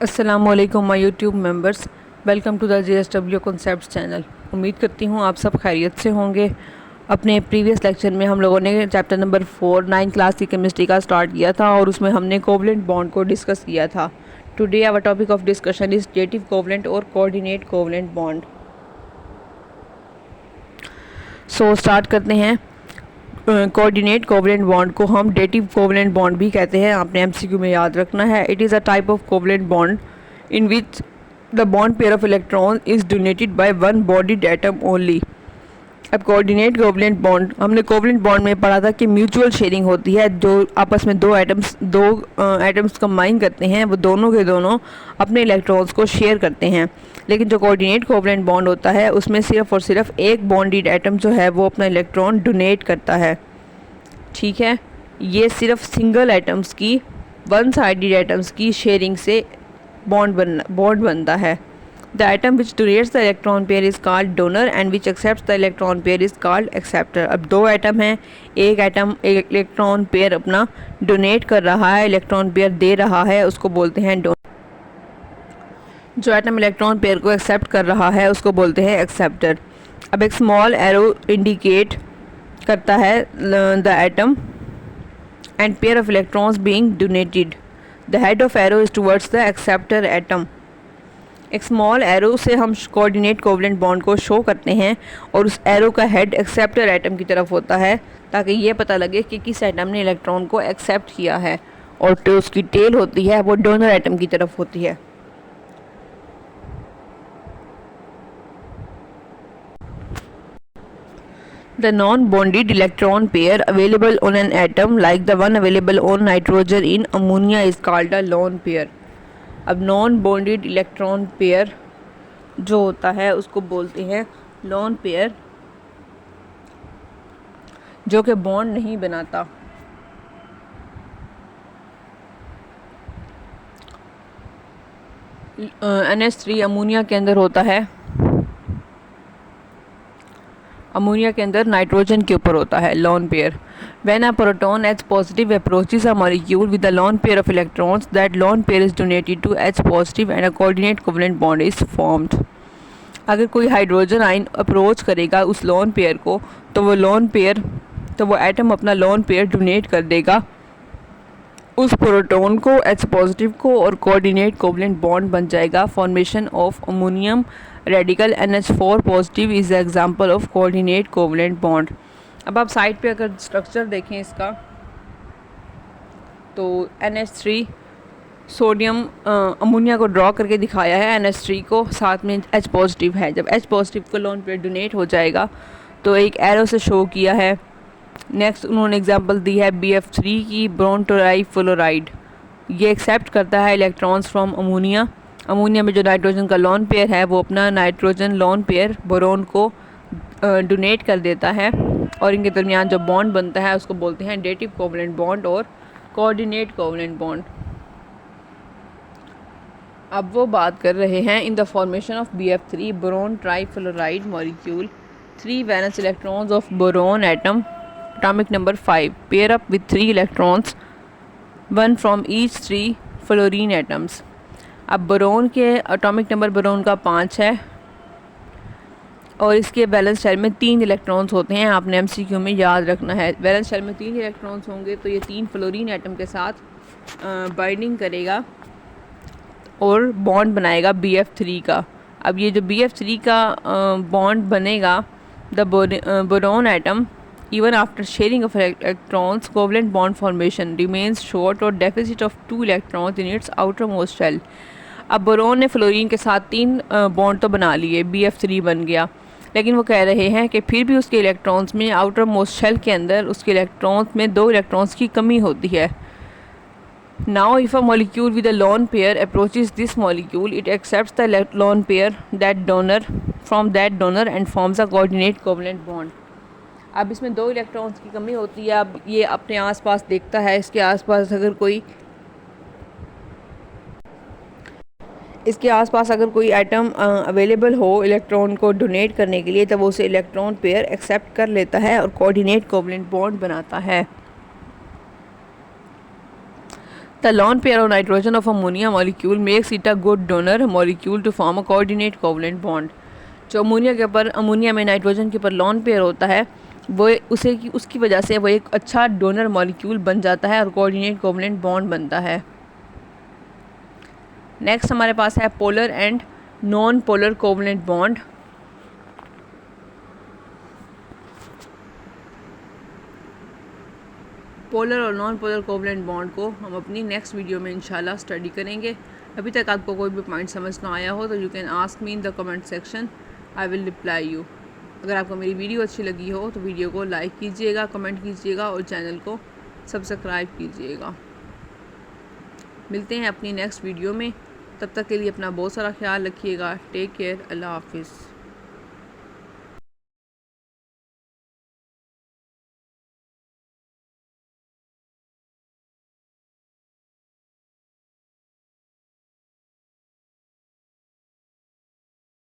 अस्सलामुअलैकुम my YouTube members, welcome to the JSW concepts channel. उम्मीद करती हूँ आप सब खैरियत से होंगे। अपने प्रीवियस लेक्चर में हम लोगों ने चैप्टर नंबर 4 9 क्लास की केमिस्ट्री का स्टार्ट किया था और उसमें हमने कोवलेंट बॉन्ड को डिस्कस किया था। Today our topic of discussion is dative covalent और coordinate covalent bond. So start करते हैं। कोऑर्डिनेट कोवलेंट बॉन्ड को हम डेटिव कोवलेंट बॉन्ड भी कहते हैं, आपने MCQ में याद रखना है। It is a type of covalent bond in which the bond pair of electron is donated by one bodied atom only. अब कोऑर्डिनेट कोवलेंट बॉन्ड, हमने कोवलेंट बॉन्ड में पढ़ा था कि म्यूचुअल शेयरिंग होती है। जो आपस में दो एटम्स कंबाइन करते हैं, वो दोनों के दोनों अपने इलेक्ट्रॉन्स को शेयर करते हैं। लेकिन जो कोऑर्डिनेट कोवलेंट बॉन्ड होता है उसमें सिर्फ और सिर्फ एक बॉन्डिड एटम जो है वो अपना इलेक्ट्रॉन डोनेट करता है। ठीक है, ये सिर्फ सिंगल एटम्स की, वन साइडेड एटम्स की शेयरिंग से बॉन्ड बनता है। The atom which donates the electron pair is called donor and which accepts the electron pair is called acceptor. अब दो एटम हैं, एक एटम एक इलेक्ट्रॉन पेयर अपना डोनेट कर रहा है, इलेक्ट्रॉन पेयर दे रहा है, उसको बोलते हैं डोनर। जो एटम इलेक्ट्रॉन पेयर को एक्सेप्ट कर रहा है उसको बोलते हैं एक्सेप्टर। अब एक स्मॉल एरो इंडिकेट करता है the atom and pair of electrons being donated. The head of arrow is towards the acceptor atom. एक स्मॉल एरो से हम कोऑर्डिनेट कोवलेंट बॉन्ड को शो करते हैं और उस एरो का हेड एक्सेप्टर एटम की तरफ होता है, ताकि ये पता लगे कि किस एटम ने इलेक्ट्रॉन को एक्सेप्ट किया है। और जो उसकी टेल होती है वो डोनर एटम की तरफ होती है। The non-bonded electron pair available on an atom, like the one available on nitrogen in ammonia, is called a lone pair. अब non-bonded electron pair जो होता है उसको बोलते हैं lone pair, जो कि बॉन्ड नहीं बनाता। NH3 अमोनिया के अंदर होता है, अमोनिया के अंदर नाइट्रोजन के ऊपर होता है lone pair. When a proton H positive approaches a molecule with a lone pair of electrons, that lone pair is donated to H positive and a coordinate covalent bond is formed. अगर कोई hydrogen ion approach करेगा उस lone pair को, तो वो atom अपना lone pair donate कर देगा उस प्रोटॉन को, H पॉजिटिव को, और कोऑर्डिनेट कोवलेंट बॉन्ड बन जाएगा। Formation of ammonium radical NH4 positive is example of coordinate covalent bond. अब आप साइड पे अगर स्ट्रक्चर देखें इसका, तो NH3 सोडियम अमोनिया को ड्रॉ करके दिखाया है, NH3 को, साथ में H पॉजिटिव है। जब H पॉजिटिव को लोन पेयर डोनेट हो जाएगा तो एक एरो से शो किया है। नेक्स्ट उन्होंने एग्जांपल दी है BF3 की, बोरोन ट्राईफ्लोराइड। ये एक्सेप्ट करता है इलेक्ट्रॉन्स फ्रॉम अमोनिया। अमोनिया में जो नाइट्रोजन का लोन पेयर है वो अपना नाइट्रोजन लोन पेयर बोरोन को डोनेट कर देता है, और इनके दरमियान जो बॉन्ड बनता है उसको बोलते हैं डेटिव कोवलेंट बॉन्ड और कोऑर्डिनेट कोवलेंट बॉन्ड। अब वो बात कर रहे हैं in the formation of BF3 boron trifluoride molecule, 3 valence electrons of boron atom, atomic number 5, pair up with 3 electrons, 1 from each 3 fluorine atoms. अब बोरोन के एटॉमिक नंबर बोरोन का 5 है और इसके वैलेंस शेल में 3 इलेक्ट्रॉन्स होते हैं, आपने MCQ में याद रखना है। वैलेंस शेल में 3 इलेक्ट्रॉन्स होंगे तो ये 3 फ्लोरीन एटम के साथ बाइंडिंग करेगा और बॉन्ड बनाएगा BF3 का। अब ये जो BF3 का बॉन्ड बनेगा, the boron atom even after sharing of electrons, covalent bond formation remains short or deficit of 2 electrons in its outermost shell। अब बोरोन ने फ्लोरीन के साथ 3 बॉन्ड तो बना लिए, BF3 बन गया, लेकिन वो कह रहे हैं कि फिर भी उसके इलेक्ट्रॉन्स में आउटर मोस्ट शेल के अंदर उसके इलेक्ट्रॉन्स में 2 इलेक्ट्रॉन्स की कमी होती है। Now if a molecule with a lone pair approaches this molecule, it accepts the lone pair from that donor and forms a coordinate covalent bond। अब इसमें 2 इलेक्ट्रॉन्स की कमी होती है। अब ये अपने आसपास देखता है, इसके आसपास अगर कोई एटम अवेलेबल हो इलेक्ट्रॉन को डोनेट करने के लिए, तब वो उसे इलेक्ट्रॉन पेयर एक्सेप्ट कर लेता है और कोऑर्डिनेट कोवलेंट बॉन्ड बनाता है। The lone pair of nitrogen of ammonia molecule makes it a good donor molecule to form a coordinate covalent bond. जो अमोनिया के ऊपर अमोनिया में नाइट्रोजन के ऊपर लॉन पेयर होता है वो उसे की उसकी वजह से वो एक अच्छा डोनर मॉलिक्यूल बन जाता है और कोऑर्डिनेट कोवलेंट बॉन्ड बनता है। नेक्स्ट हमारे पास है polar and non polar covalent bond. Polar और नॉन पोलर कोवलेंट बॉन्ड को हम अपनी नेक्स्ट वीडियो में इंशाल्लाह स्टडी करेंगे। अभी तक आपको कोई भी पॉइंट समझ ना आया हो तो you can ask me in the comment section, I will reply you. अगर आपको मेरी वीडियो अच्छी लगी हो तो वीडियो को लाइक कीजिएगा, कमेंट कीजिएगा और चैनल को सब्सक्राइब कीजिएगा। मिलते हैं अपनी नेक्स्ट वीडियो में, तब तक के लिए अपना बहुत सारा ख्याल रखिएगा। टेक केयर, अल्लाह हाफिज़।